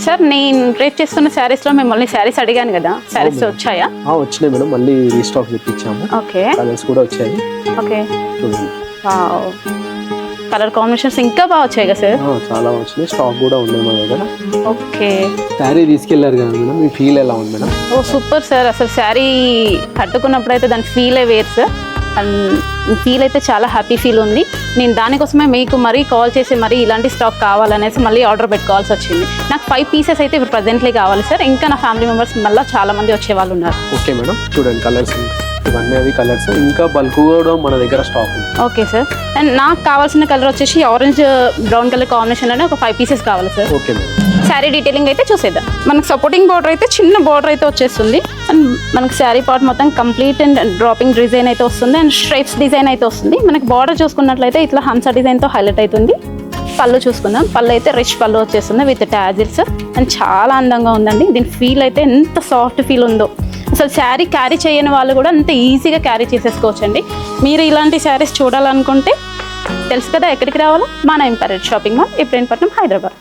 Sir నేను rate చేస్తున్న శారీస్లో మిమ్మల్ని శారీస్ అడిగాను కదా, శారీస్ వచ్చాయా? వచ్చినాయి మేడం, మళ్ళీ రీస్టాక్ తెప్పించాము. ఓకే, కలర్స్ కూడా వచ్చాయి. ఓకే, చూడండి. కలర్ కాంబినేషన్స్ ఇంకా బాగా వచ్చాయి కదా సార్? చాలా వచ్చినాయి, స్టాక్ కూడా ఉన్నాయి మా దగ్గర. ఓకే, శారీ తీసుకెళ్లారు కదా మేడం, మీ ఫీల్ ఎలా ఉంది మేడం? ఓ సూపర్ సార్, అసలు శారీ కట్టుకున్నప్పుడు అయితే దాని ఫీలే వేరు సార్. ఫీల్ అయితే చాలా హ్యాపీ ఫీల్ ఉంది. నేను దానికోసమే మీకు మరీ కాల్ చేసి మరీ ఇలాంటి స్టాక్ కావాలనేసి మళ్ళీ ఆర్డర్ పెట్టుకోవాల్సి వచ్చింది. నాకు 5 పీసెస్ అయితే ఇప్పుడు ప్రజెంట్లీ కావాలి సార్. ఇంకా నా ఫ్యామిలీ మెంబర్స్ మళ్ళీ చాలా మంది వచ్చే వాళ్ళు ఉన్నారు. ఓకే మేడం, చూడండి కలర్స్ ఇవన్నీ అవి కలర్స్ ఇంకా బల్క్ కూడా మన దగ్గర స్టాక్ ఉంది. ఓకే సార్, అండ్ నాకు కావాల్సిన కలర్ వచ్చేసి ఆరెంజ్ బ్రౌన్ కలర్ కాంబినేషన్లోనే ఒక 5 పీసెస్ కావాలి sir. Okay madam, sari detailing అయితే చూసేద్దాం. మనకు సపోర్టింగ్ బార్డర్ అయితే చిన్న బార్డర్ అయితే వచ్చేస్తుంది. అండ్ మనకు శారీ పార్ట్ మొత్తం కంప్లీట్ అండ్ డ్రాపింగ్ డిజైన్ అయితే వస్తుంది అండ్ స్ట్రైప్స్ డిజైన్ అయితే వస్తుంది. మనకి బార్డర్ చూసుకున్నట్లయితే ఇట్లా హంసా డిజైన్తో హైలైట్ అవుతుంది. పళ్ళు చూసుకుందాం, పళ్ళు అయితే రిచ్ పళ్ళు వచ్చేస్తుంది విత్ టాజిల్స్ అండ్ చాలా అందంగా ఉందండి. దీని ఫీల్ అయితే ఎంత సాఫ్ట్ ఫీల్ ఉందో, అసలు శారీ క్యారీ చేయని వాళ్ళు కూడా అంత ఈజీగా క్యారీ చేసేసుకోవచ్చండి. మీరు ఇలాంటి శారీస్ చూడాలనుకుంటే తెలుసు కదా ఎక్కడికి రావాలో, మన Empire shopping mall, Ibrahimpatnam, Hyderabad.